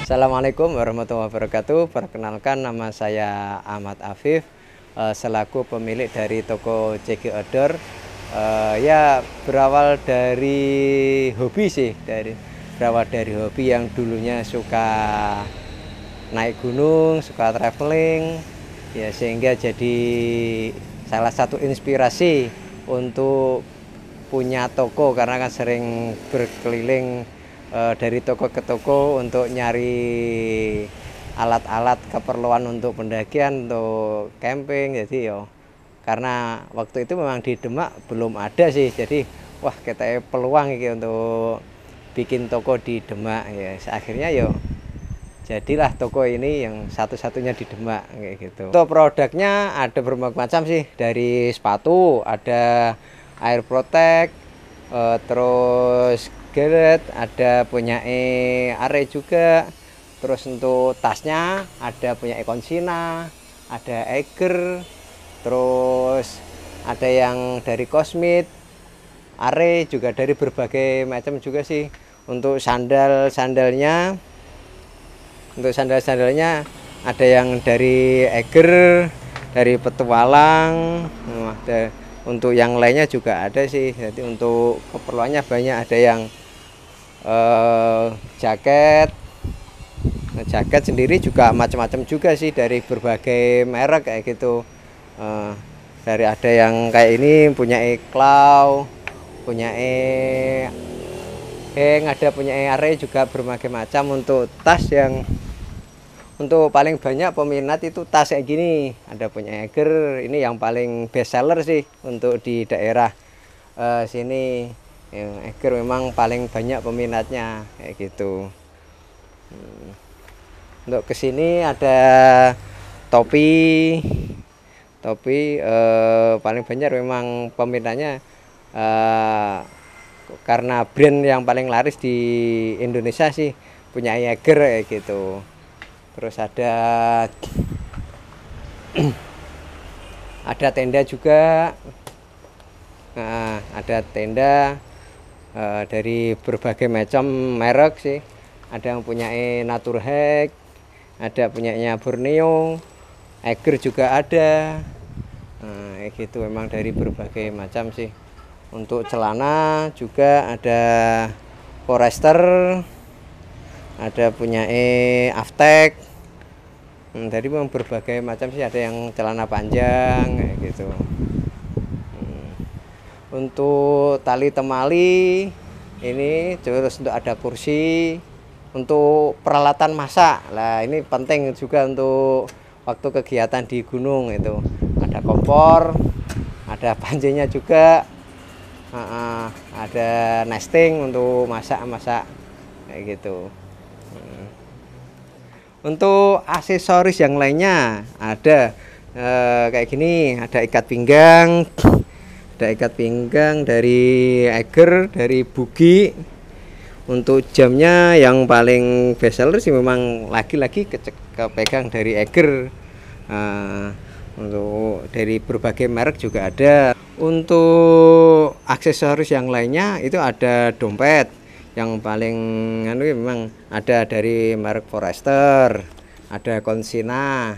Assalamualaikum warahmatullahi wabarakatuh. Perkenalkan, nama saya Ahmad Afif, selaku pemilik dari toko CG Outdoor. Ya, berawal dari hobi sih, berawal dari hobi yang dulunya suka naik gunung, suka traveling, ya sehingga jadi salah satu inspirasi untuk punya toko, karena kan sering berkeliling dari toko ke toko untuk nyari alat-alat keperluan untuk pendakian, untuk camping. Jadi yo, karena waktu itu memang di Demak belum ada sih, jadi wah kita peluang iki untuk bikin toko di Demak ya. Akhirnya yo jadilah toko ini yang satu-satunya di Demak kayak gitu. Untuk produknya ada berbagai macam sih, dari sepatu ada air protect, terus geret, ada punya Are juga. Terus untuk tasnya ada punya Konsina, ada Eiger, terus ada yang dari Cosmit, Are juga, dari berbagai macam juga sih. Untuk sandalnya ada yang dari Eiger, dari Petualang. Untuk yang lainnya juga ada sih. Jadi untuk keperluannya banyak, ada yang jaket sendiri juga macam-macam juga sih, dari berbagai merek kayak gitu. Dari ada yang kayak ini punya Claw, punya ada punya Are juga, berbagai macam. Untuk tas yang untuk paling banyak peminat itu tas kayak gini, ada punya Eiger, ini yang paling best seller sih untuk di daerah sini. Eiger memang paling banyak peminatnya kayak gitu. Untuk kesini ada topi paling banyak memang peminatnya, karena brand yang paling laris di Indonesia sih punya Eiger kayak gitu. Terus ada tenda juga. Nah, ada tenda dari berbagai macam merek sih. Ada yang punya Naturhack, ada punyanya Borneo, Eiger juga ada. Nah, gitu memang dari berbagai macam sih. Untuk celana juga ada Forester, ada punya Aftek. Dari memang berbagai macam sih, ada yang celana panjang kayak gitu. Untuk tali temali ini, terus untuk ada kursi. Untuk peralatan masak lah, ini penting juga untuk waktu kegiatan di gunung. Itu ada kompor, ada pancinya juga, ada nesting untuk masak-masak kayak gitu. Untuk aksesoris yang lainnya ada kayak gini, ada ikat pinggang dari Eiger, dari Bugi. Untuk jamnya yang paling best seller sih memang lagi-lagi kepegang dari Eiger. Untuk dari berbagai merek juga ada. Untuk aksesoris yang lainnya itu ada dompet. Yang paling memang ada dari merek Forester, ada Konsina.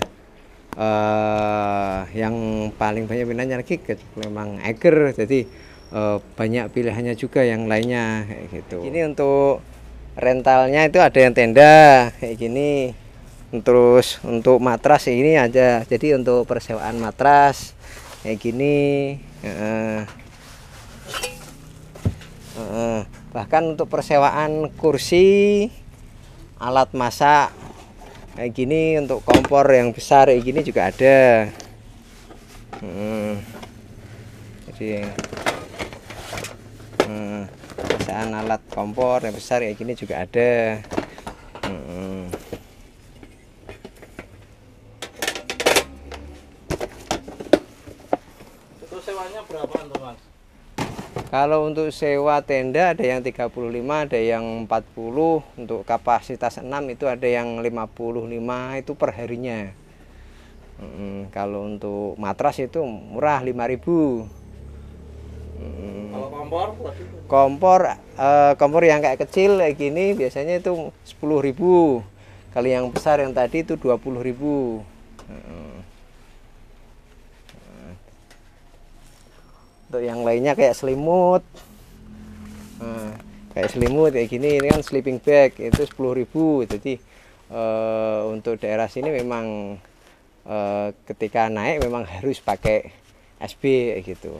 Yang paling banyak minatnya lagi memang Eiger. Jadi banyak pilihannya juga yang lainnya kayak gitu. Ini untuk rentalnya itu ada yang tenda kayak gini. Terus untuk matras ini aja, jadi untuk persewaan matras kayak gini. Bahkan untuk persewaan kursi, alat masak kayak gini, untuk kompor yang besar kayak gini juga ada. Jadi persewaan alat kompor yang besar kayak gini juga ada. Itu sewanya berapaan tuh, Mas? Kalau untuk sewa tenda ada yang 35, ada yang 40. Untuk kapasitas 6 itu ada yang 55 itu per harinya. Kalau untuk matras itu murah 5.000. Kalau kompor? Kompor yang kayak kecil kayak gini biasanya itu 10.000. Kalau yang besar yang tadi itu 20.000. Untuk yang lainnya kayak selimut. Kayak selimut kayak gini, ini kan sleeping bag itu 10.000. Jadi untuk daerah sini memang ketika naik memang harus pakai SB gitu.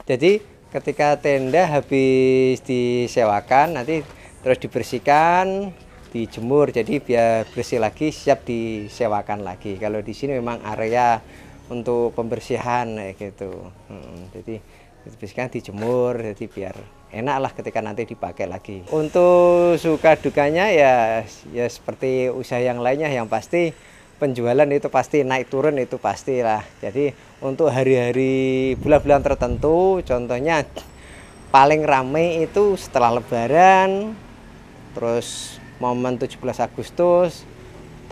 Jadi ketika tenda habis disewakan nanti terus dibersihkan, dijemur, jadi biar bersih lagi, siap disewakan lagi. Kalau di sini memang area untuk pembersihan gitu. Jadi dibersihkan, dijemur, jadi biar enak lah ketika nanti dipakai lagi. Untuk suka dukanya ya seperti usaha yang lainnya, yang pasti penjualan itu pasti naik turun, itu pastilah. Jadi untuk hari-hari bulan-bulan tertentu, contohnya paling ramai itu setelah Lebaran, terus momen 17 Agustus,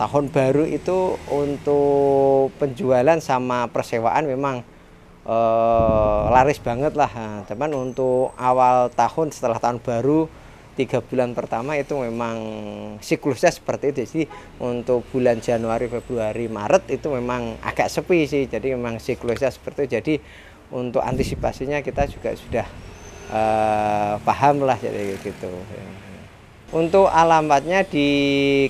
tahun baru itu untuk penjualan sama persewaan memang laris banget lah. Nah, cuman untuk awal tahun setelah tahun baru 3 bulan pertama itu memang siklusnya seperti itu. Jadi untuk bulan Januari, Februari, Maret itu memang agak sepi sih. Jadi memang siklusnya seperti itu. Jadi untuk antisipasinya kita juga sudah paham lah jadi gitu. Untuk alamatnya di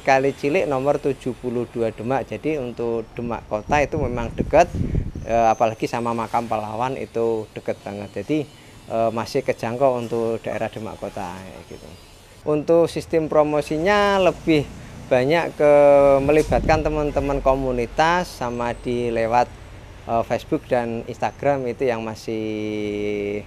Kali Cilik nomor 72 Demak. Jadi untuk Demak kota itu memang dekat, apalagi sama makam pahlawan itu dekat banget. Jadi masih kejangkau untuk daerah Demak kota gitu. Untuk sistem promosinya lebih banyak ke melibatkan teman-teman komunitas sama di lewat Facebook dan Instagram, itu yang masih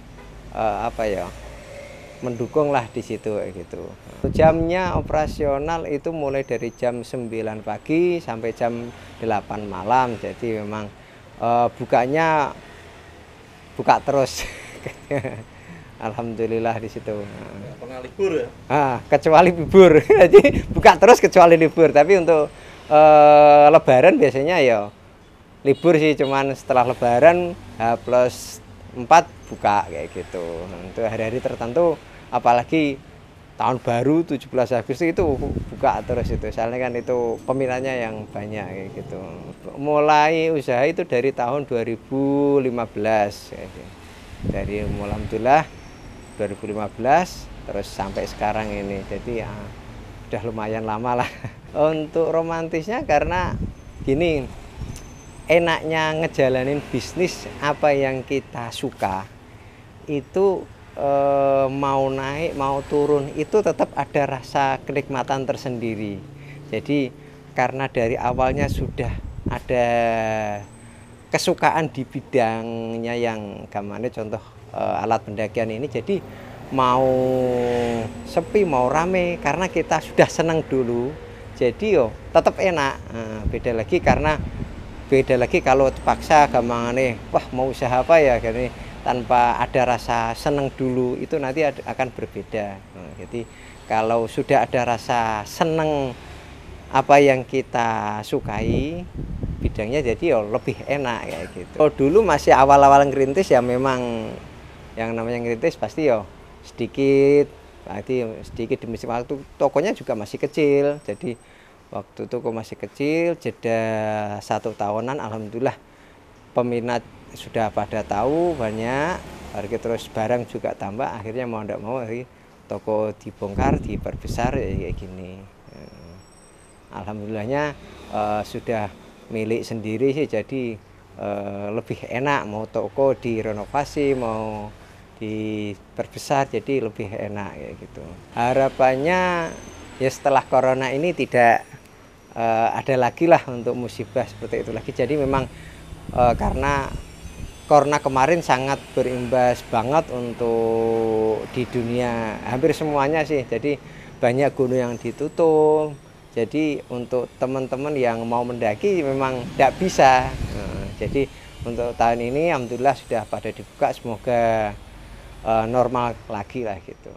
mendukung lah di situ gitu. Jamnya operasional itu mulai dari jam 9 pagi sampai jam 8 malam. Jadi memang bukanya buka terus. Alhamdulillah di situ. Nggak pernah libur ya? Kecuali libur. Jadi buka terus kecuali libur. Tapi untuk Lebaran biasanya ya libur sih, cuman setelah Lebaran H+4 buka kayak gitu. Untuk hari-hari tertentu, apalagi tahun baru 17 Agustus itu buka terus itu. Soalnya kan itu peminatnya yang banyak kayak gitu. Mulai usaha itu dari tahun 2015 kayak gitu. Dari alhamdulillah 2015 terus sampai sekarang ini. Jadi ya udah lumayan lama lah. Untuk romantisnya karena gini, enaknya ngejalanin bisnis apa yang kita suka itu, mau naik mau turun itu tetap ada rasa kenikmatan tersendiri. Jadi karena dari awalnya sudah ada kesukaan di bidangnya, yang gamane contoh alat pendakian ini, jadi mau sepi mau rame karena kita sudah senang dulu, jadi yo tetap enak. Beda lagi kalau terpaksa gamangane wah mau usaha apa ya gini, tanpa ada rasa senang dulu, itu nanti akan berbeda. Jadi kalau sudah ada rasa senang apa yang kita sukai bidangnya, jadi lebih enak kayak gitu. Kalau dulu masih awal-awal ngerintis ya memang yang namanya ngerintis pasti sedikit, berarti sedikit demi waktu. Tokonya juga masih kecil, jadi waktu toko masih kecil, jeda 1 tahunan, alhamdulillah peminat sudah pada tahu banyak, terus barang juga tambah, akhirnya mau tidak mau toko dibongkar, diperbesar kayak gini. Alhamdulillahnya sudah milik sendiri sih, jadi lebih enak, mau toko direnovasi mau diperbesar jadi lebih enak kayak gitu. Harapannya ya setelah corona ini tidak ada lagi lah untuk musibah seperti itu lagi. Jadi memang karena corona kemarin sangat berimbas banget untuk di dunia, hampir semuanya sih. Jadi banyak gunung yang ditutup. Jadi untuk teman-teman yang mau mendaki memang tidak bisa. Jadi untuk tahun ini alhamdulillah sudah pada dibuka, semoga normal lagi lah gitu.